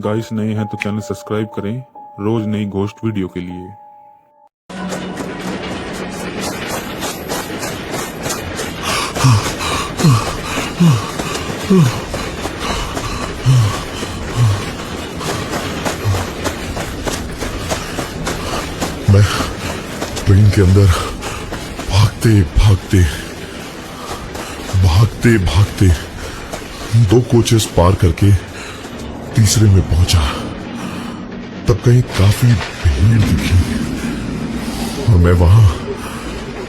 Guys नए हैं तो चैनल सब्सक्राइब करें रोज नई गोस्ट वीडियो के लिए। मैं ट्रेन के अंदर भागते भागते भागते भागते 2 कोचेस पार करके तीसरे में पहुंचा। तब कहीं काफी भीड़ दिखी और मैं वहां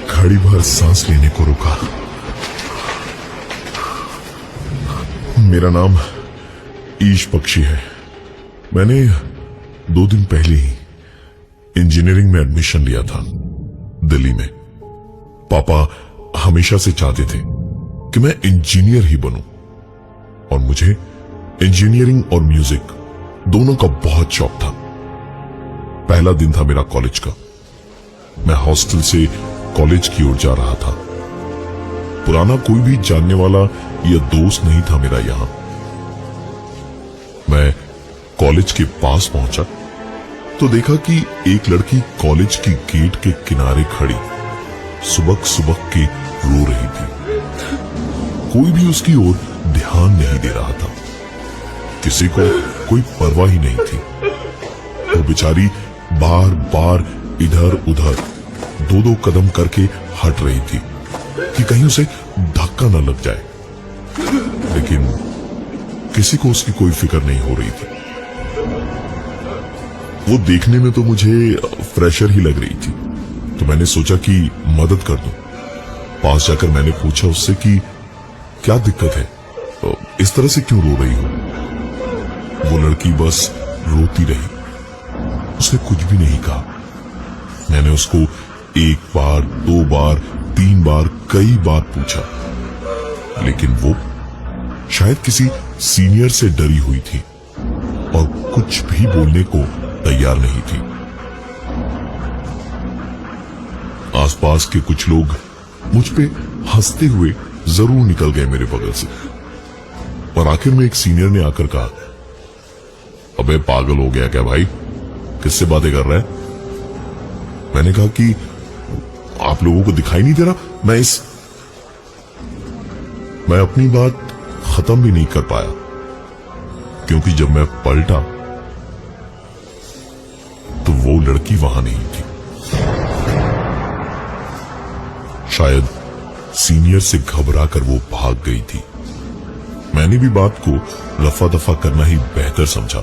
घड़ी भर सांस लेने को रुका। मेरा नाम ईश पक्षी है। मैंने 2 दिन पहले ही इंजीनियरिंग में एडमिशन लिया था दिल्ली में। पापा हमेशा से चाहते थे कि मैं इंजीनियर ही बनूं और मुझे इंजीनियरिंग और म्यूजिक दोनों का बहुत शौक था। पहला दिन था मेरा कॉलेज का। मैं हॉस्टल से कॉलेज की ओर जा रहा था। पुराना कोई भी जानने वाला या दोस्त नहीं था मेरा यहां। मैं कॉलेज के पास पहुंचा तो देखा कि एक लड़की कॉलेज की गेट के किनारे खड़ी सुबक सुबक के रो रही थी। कोई भी उसकी ओर ध्यान नहीं दे रहा था। किसी को कोई परवाह ही नहीं थी। वो बेचारी बार बार इधर उधर 2-2 कदम करके हट रही थी कि कहीं उसे धक्का न लग जाए, लेकिन किसी को उसकी कोई फिक्र नहीं हो रही थी। वो देखने में तो मुझे फ्रेशर ही लग रही थी, तो मैंने सोचा कि मदद कर दूं। पास जाकर मैंने पूछा उससे कि क्या दिक्कत है, इस तरह से क्यों रो रही हो? वो लड़की बस रोती रही, उसने कुछ भी नहीं कहा। मैंने उसको 1 बार 2 बार 3 बार कई बार पूछा, लेकिन वो शायद किसी सीनियर से डरी हुई थी और कुछ भी बोलने को तैयार नहीं थी। आसपास के कुछ लोग मुझ पे हंसते हुए जरूर निकल गए मेरे बगल से, और आखिर में एक सीनियर ने आकर कहा, अबे पागल हो गया क्या भाई, किससे बातें कर रहा है? मैंने कहा कि आप लोगों को दिखाई नहीं दे रहा? मैं अपनी बात खत्म भी नहीं कर पाया, क्योंकि जब मैं पलटा तो वो लड़की वहां नहीं थी। शायद सीनियर से घबराकर वो भाग गई थी। मैंने भी बात को रफा दफा करना ही बेहतर समझा।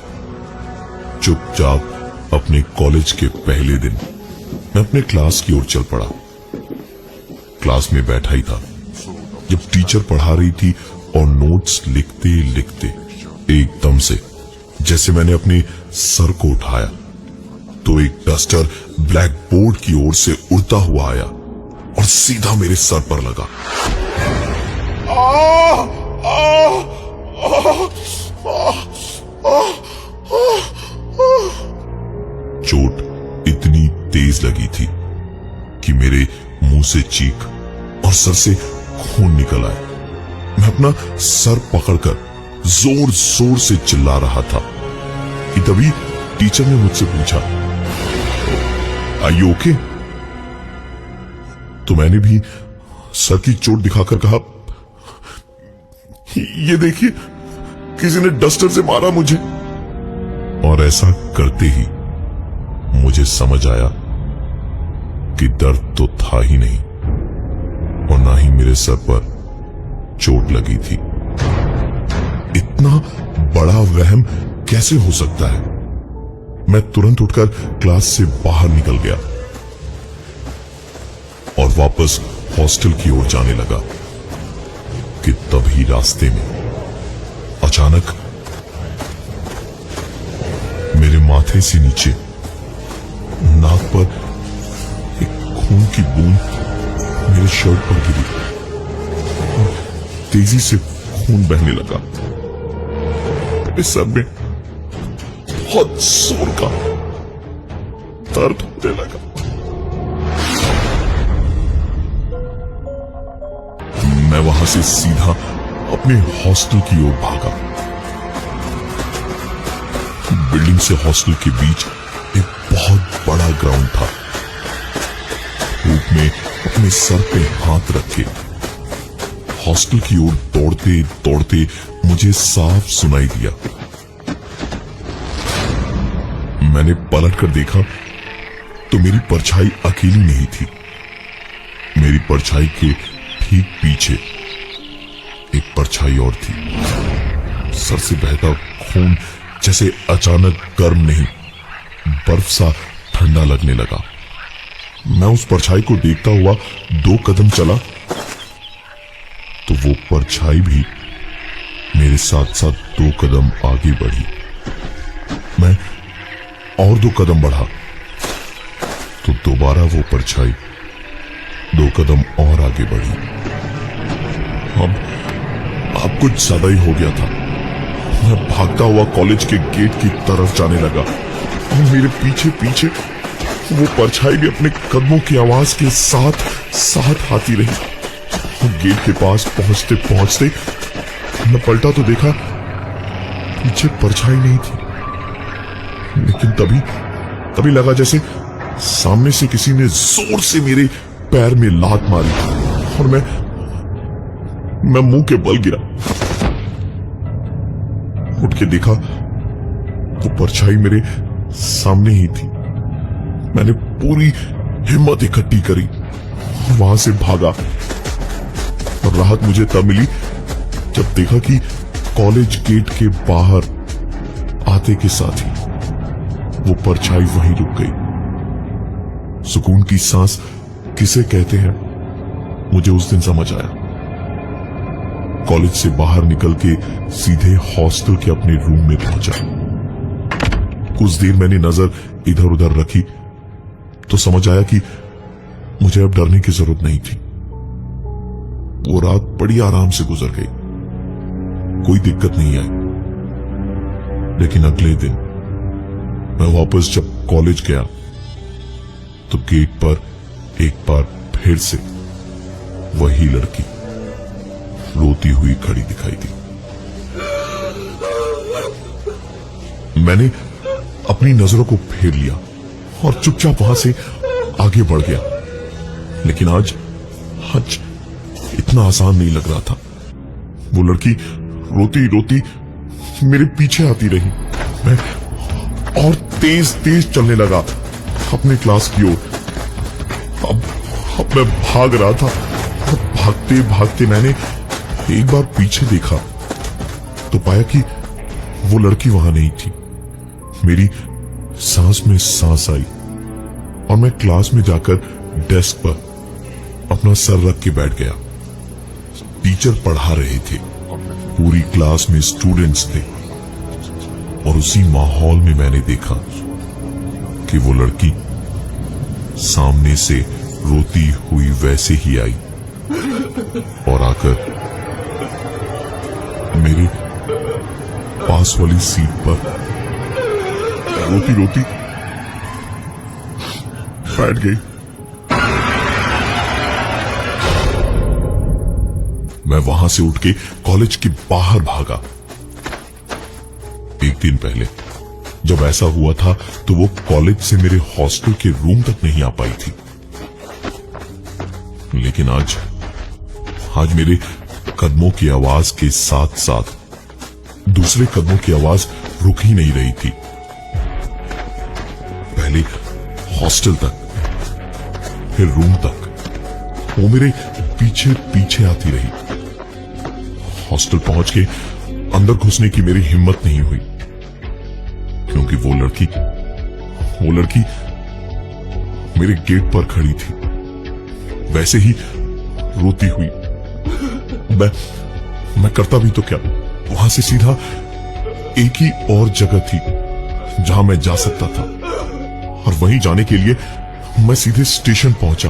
चुपचाप अपने कॉलेज के पहले दिन मैं अपने क्लास की ओर चल पड़ा। क्लास में बैठा ही था जब टीचर पढ़ा रही थी और नोट्स लिखते लिखते एकदम से जैसे मैंने अपने सर को उठाया तो एक डस्टर ब्लैक बोर्ड की ओर से उड़ता हुआ आया और सीधा मेरे सर पर लगा। चोट इतनी तेज लगी थी कि मेरे मुंह से चीख और सर से खून निकल आया। मैं अपना सर पकड़कर जोर जोर से चिल्ला रहा था कि तभी टीचर ने मुझसे पूछा, आर यू ओके? तो मैंने भी सर की चोट दिखाकर कहा, ये देखिए किसी ने डस्टर से मारा मुझे। और ऐसा करते ही मुझे समझ आया कि दर्द तो था ही नहीं और ना ही मेरे सर पर चोट लगी थी। इतना बड़ा वहम कैसे हो सकता है? मैं तुरंत उठकर क्लास से बाहर निकल गया और वापस हॉस्टल की ओर जाने लगा कि तभी रास्ते में अचानक मेरे माथे से नीचे नाक पर एक खून की बूंद मेरे शर्ट पर गिरी और तेजी से खून बहने लगा। इस सर में बहुत जोर का दर्द होने लगा। मैं वहां से सीधा अपने हॉस्टल की ओर भागा। बिल्डिंग से हॉस्टल के बीच एक बहुत बड़ा ग्राउंड था। धूप में अपने सर पे हाथ रख के हॉस्टल की ओर दौड़ते दौड़ते मुझे साफ सुनाई दिया। मैंने पलट कर देखा तो मेरी परछाई अकेली नहीं थी। मेरी परछाई के ठीक पीछे एक परछाई और थी। सर से बहता खून जैसे अचानक गर्म नहीं, बर्फ सा ठंडा लगने लगा। मैं उस परछाई को देखता हुआ 2 कदम चला तो वो परछाई भी मेरे साथ साथ 2 कदम आगे बढ़ी। मैं और 2 कदम बढ़ा तो दोबारा वो परछाई 2 कदम और आगे बढ़ी। अब कुछ ज्यादा ही हो गया था। मैं भागता हुआ कॉलेज के गेट की तरफ जाने लगा और मेरे पीछे पीछे वो परछाई भी अपने कदमों की आवाज के साथ साथ आती रही। गेट के पास पहुंचते पहुंचते मैं पलटा तो देखा पीछे परछाई नहीं थी, लेकिन तभी लगा जैसे सामने से किसी ने जोर से मेरे पैर में लात मारी और मैं मुंह के बल गिरा। उठ के देखा वो परछाई मेरे सामने ही थी। मैंने पूरी हिम्मत इकट्ठी करी और वहां से भागा और राहत मुझे तब मिली जब देखा कि कॉलेज गेट के बाहर आते के साथ ही वो परछाई वहीं रुक गई। सुकून की सांस किसे कहते हैं मुझे उस दिन समझ आया। कॉलेज से बाहर निकल के सीधे हॉस्टल के अपने रूम में पहुंचा। कुछ देर मैंने नजर इधर उधर रखी तो समझ आया कि मुझे अब डरने की जरूरत नहीं थी। वो रात बड़ी आराम से गुजर गई, कोई दिक्कत नहीं आई। लेकिन अगले दिन मैं वापस जब कॉलेज गया तो गेट पर एक बार फिर से वही लड़की रोती हुई खड़ी दिखाई दी। मैंने अपनी नजरों को फेर लिया और चुपचाप वहां से आगे बढ़ गया। लेकिन आज इतना आसान नहीं लग रहा था। वो लड़की रोती रोती मेरे पीछे आती रही। मैं और तेज तेज चलने लगा अपने क्लास की ओर। अब मैं भाग रहा था और भागते भागते मैंने एक बार पीछे देखा तो पाया कि वो लड़की वहां नहीं थी। मेरी सांस में सांस आई और मैं क्लास में जाकर डेस्क पर अपना सर रख के बैठ गया। टीचर पढ़ा रहे थे, पूरी क्लास में स्टूडेंट्स थे और उसी माहौल में मैंने देखा कि वो लड़की सामने से रोती हुई वैसे ही आई और आकर मेरे पास वाली सीट पर रोती रोती बैठ गई। मैं वहां से उठ के कॉलेज के बाहर भागा। एक दिन पहले जब ऐसा हुआ था तो वो कॉलेज से मेरे हॉस्टल के रूम तक नहीं आ पाई थी। लेकिन आज मेरे कदमों की आवाज के साथ साथ दूसरे कदमों की आवाज रुक ही नहीं रही थी। पहले हॉस्टल तक, फिर रूम तक वो मेरे पीछे पीछे आती रही। हॉस्टल पहुंच के अंदर घुसने की मेरी हिम्मत नहीं हुई क्योंकि वो लड़की मेरे गेट पर खड़ी थी, वैसे ही रोती हुई। मैं करता भी तो क्या, वहां से सीधा एक ही और जगह थी जहां मैं जा सकता था और वहीं जाने के लिए मैं सीधे स्टेशन पहुंचा।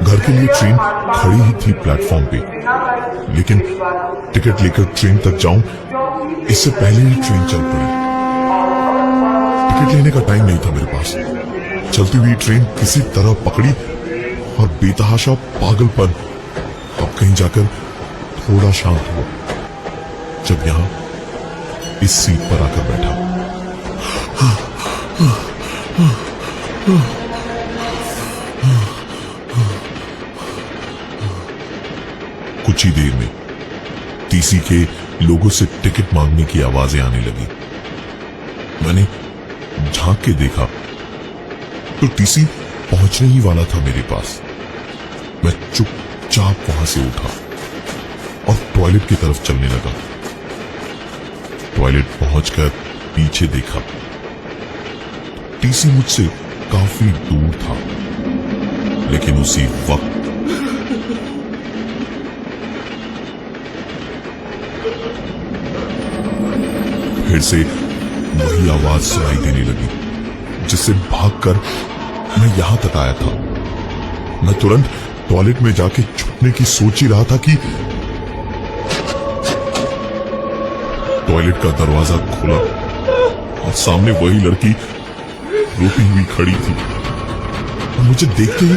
घर के लिए ट्रेन खड़ी ही थी प्लेटफॉर्म पे, लेकिन टिकट लेकर ट्रेन तक जाऊं इससे पहले ही ट्रेन चल पड़ी। टिकट लेने का टाइम नहीं था मेरे पास। चलती हुई ट्रेन किसी तरह पकड़ी और बेतहाशा पागलपन अब कहीं जाकर थोड़ा शांत हुआ जब यहां इस सीट पर आकर बैठा। कुछ ही देर में टीसी के लोगों से टिकट मांगने की आवाजें आने लगी। मैंने झांक के देखा तो टीसी पहुंचने ही वाला था मेरे पास। मैं चुपचाप वहां से उठा और टॉयलेट की तरफ चलने लगा। टॉयलेट पहुंचकर पीछे देखा, टीसी मुझसे काफी दूर था, लेकिन उसी वक्त फिर से वही आवाज सुनाई देने लगी, जिससे भागकर मैं यहां तक आया था। मैं तुरंत टॉयलेट में जाके छुपने की सोच ही रहा था कि टॉयलेट का दरवाजा खुला और सामने वही लड़की रोती हुई खड़ी थी। और मुझे देखते ही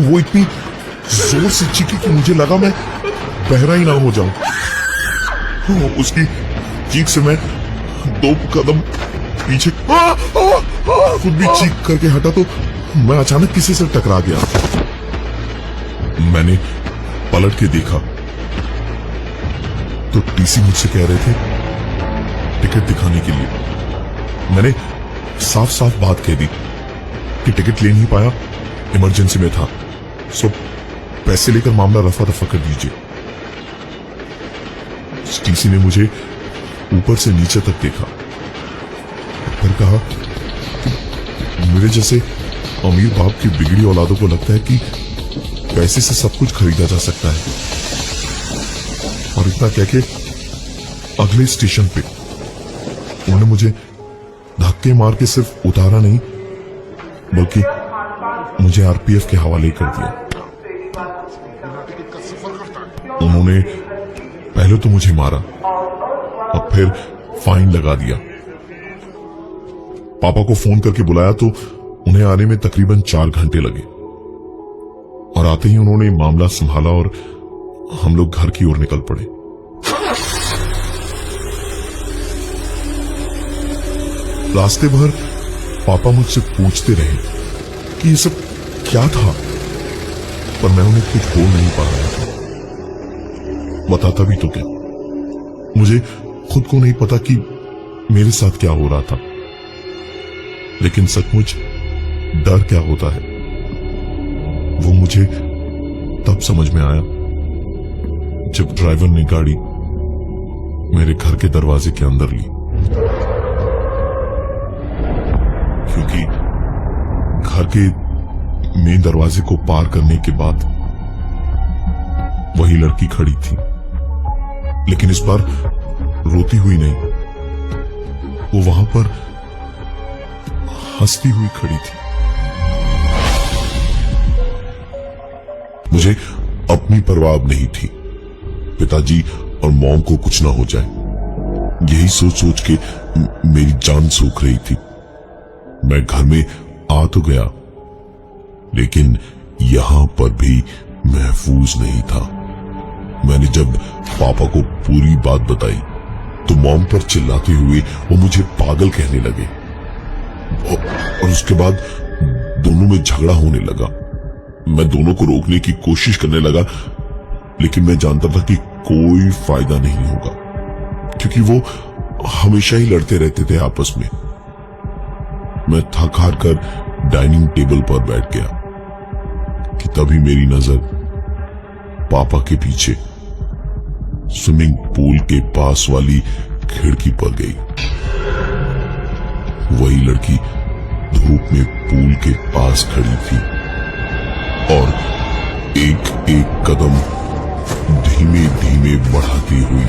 वो इतनी जोर से चीखी कि मुझे लगा मैं बहरा ही ना हो जाऊं। उसकी चीख से मैं 2 कदम पीछे खुद भी चीख करके हटा तो मैं अचानक किसी से टकरा गया। मैंने पलट के देखा तो टीसी मुझसे कह रहे थे टिकट दिखाने के लिए। मैंने साफ साफ बात कह दी कि टिकट ले नहीं पाया, इमरजेंसी में था, सो पैसे लेकर मामला रफा दफा कर दीजिए। टीसी ने मुझे ऊपर से नीचे तक देखा, फिर कहा, मेरे जैसे अमीर बाप की बिगड़ी औलादों को लगता है कि पैसे से सब कुछ खरीदा जा सकता है। और इतना कह के अगले स्टेशन पे उन्होंने मुझे धक्के मार के सिर्फ उतारा नहीं, बल्कि मुझे आरपीएफ के हवाले कर दिया। उन्होंने पहले तो मुझे मारा और फिर फाइन लगा दिया। पापा को फोन करके बुलाया तो उन्हें आने में तकरीबन 4 घंटे लगे और आते ही उन्होंने मामला संभाला और हम लोग घर की ओर निकल पड़े। रास्ते भर पापा मुझसे पूछते रहे कि ये सब क्या था, पर मैं उन्हें कुछ बोल नहीं पा रहा था। बताता भी तो क्या, मुझे खुद को नहीं पता कि मेरे साथ क्या हो रहा था। लेकिन सचमुच डर क्या होता है वो मुझे तब समझ में आया जब ड्राइवर ने गाड़ी मेरे घर के दरवाजे के अंदर ली, क्योंकि घर के मेन दरवाजे को पार करने के बाद वही लड़की खड़ी थी, लेकिन इस बार रोती हुई नहीं, वो वहां पर हंसती हुई खड़ी थी। मुझे अपनी परवाह नहीं थी, पिताजी और मॉम को कुछ ना हो जाए, यही सोच सोच के मेरी जान सूख रही थी। मैं घर में आ तो गया, लेकिन यहां पर भी महफूज नहीं था। मैंने जब पापा को पूरी बात बताई तो मॉम पर चिल्लाते हुए वो मुझे पागल कहने लगे और उसके बाद दोनों में झगड़ा होने लगा। मैं दोनों को रोकने की कोशिश करने लगा, लेकिन मैं जानता था कि कोई फायदा नहीं होगा, क्योंकि वो हमेशा ही लड़ते रहते थे आपस में। मैं थक हार कर डाइनिंग टेबल पर बैठ गया कि तभी मेरी नजर पापा के पीछे स्विमिंग पूल के पास वाली खिड़की पर गई। वही लड़की धूप में पूल के पास खड़ी थी और एक एक कदम धीमे धीमे बढ़ाती हुई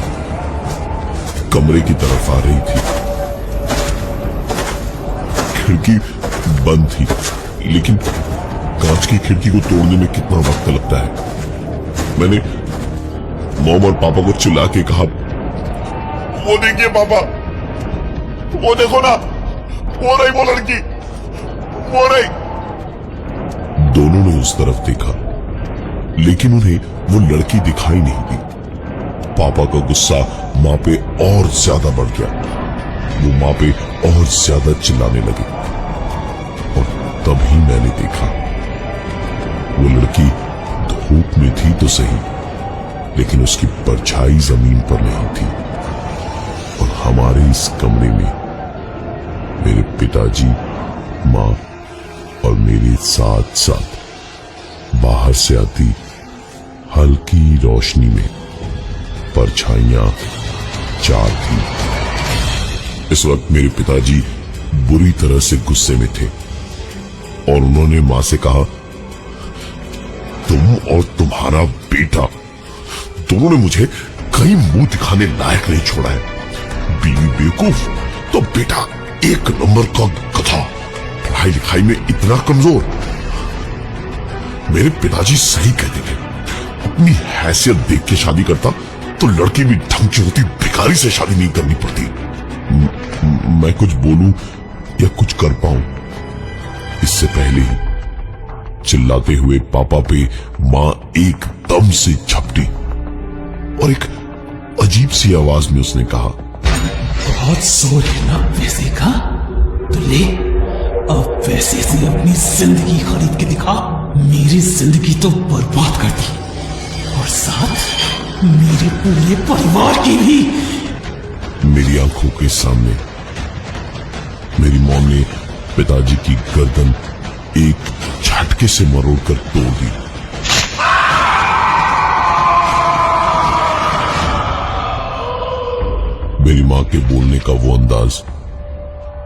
कमरे की तरफ आ रही थी। खिड़की बंद थी, लेकिन कांच की खिड़की को तोड़ने में कितना वक्त लगता है। मैंने मॉम और पापा को चिल्ला के कहा, वो देखिए पापा, वो देखो ना, वो रही वो लड़की, वो रही। दोनों ने उस तरफ देखा, लेकिन उन्हें वो लड़की दिखाई नहीं दी। पापा का गुस्सा माँ पे और ज्यादा बढ़ गया। वो माँ पे और ज्यादा चिल्लाने लगे और तभी मैंने देखा वो लड़की धूप में थी तो सही, लेकिन उसकी परछाई जमीन पर नहीं थी। और हमारे इस कमरे में मेरे पिताजी, माँ और मेरे साथ साथ बाहर से आती हल्की रोशनी में परछाइयां 4 थी। इस वक्त मेरे पिताजी बुरी तरह से गुस्से में थे और उन्होंने मां से कहा, तुम और तुम्हारा बेटा दोनों ने मुझे कहीं मुंह दिखाने लायक नहीं छोड़ा है। बीवी बेवकूफ तो बेटा 1 नंबर का गधा, पढ़ाई लिखाई में इतना कमजोर। मेरे पिताजी सही कहते थे, अपनी हैसियत देख के शादी करता तो लड़की भी ढंग की होती, भिखारी से शादी नहीं करनी पड़ती। मैं कुछ बोलूं या कुछ कर पाऊं, इससे पहले ही चिल्लाते हुए पापा पे मां एकदम से झपटी और एक अजीब सी आवाज में उसने कहा, बहुत जोर है ना पैसे का, तो ले अब पैसे से अपनी जिंदगी खरीद के दिखा। मेरी जिंदगी तो बर्बाद कर दी और साथ मेरे पूरे परिवार की भी। मेरी आंखों के सामने मेरी मॉम ने पिताजी की गर्दन एक झटके से मरोड़कर तोड़ दी। मेरी मां के बोलने का वो अंदाज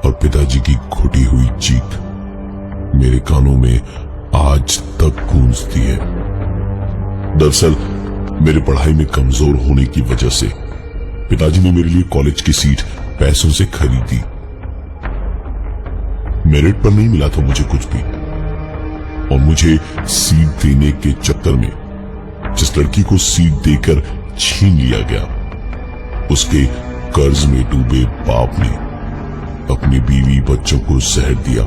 और पिताजी की घुटी हुई चीख मेरे कानों में आज तक गूंजती है। दरअसल मेरे पढ़ाई में कमजोर होने की वजह से पिताजी ने मेरे लिए कॉलेज की सीट पैसों से खरीदी। मेरिट पर नहीं मिला था मुझे कुछ भी, और मुझे सीट देने के चक्कर में जिस लड़की को सीट देकर छीन लिया गया, उसके कर्ज में डूबे बाप ने अपनी बीवी बच्चों को जहर दिया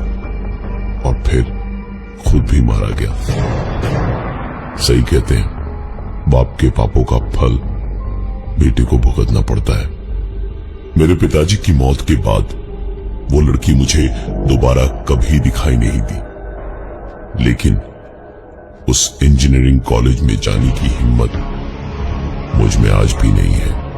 और फिर खुद भी मारा गया। सही कहते हैं, बाप के पापों का फल बेटे को भुगतना पड़ता है। मेरे पिताजी की मौत के बाद वो लड़की मुझे दोबारा कभी दिखाई नहीं दी, लेकिन उस इंजीनियरिंग कॉलेज में जाने की हिम्मत मुझ में आज भी नहीं है।